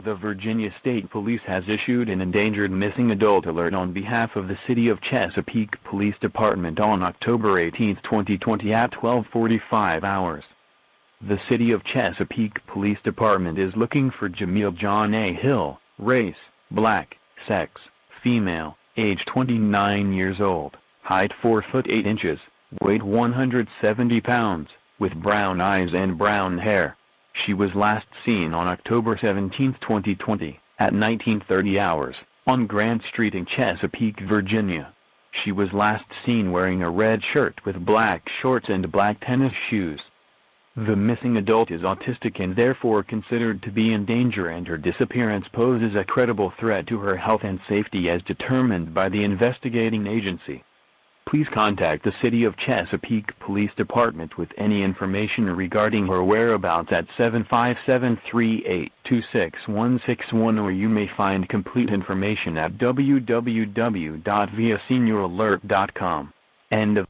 The Virginia State Police has issued an endangered missing adult alert on behalf of the City of Chesapeake Police Department on October 18, 2020 at 12:45 hours. The City of Chesapeake Police Department is looking for Jamil John A. Hill, race, black, sex, female, age 29 years old, height 4 foot 8 inches, weight 170 pounds, with brown eyes and brown hair. She was last seen on October 17, 2020, at 19:30 hours, on Grant Street in Chesapeake, Virginia. She was last seen wearing a red shirt with black shorts and black tennis shoes. The missing adult is autistic and therefore considered to be in danger, and her disappearance poses a credible threat to her health and safety as determined by the investigating agency. Please contact the City of Chesapeake Police Department with any information regarding her whereabouts at 757-382-6161, or you may find complete information at www.viasenioralert.com. End of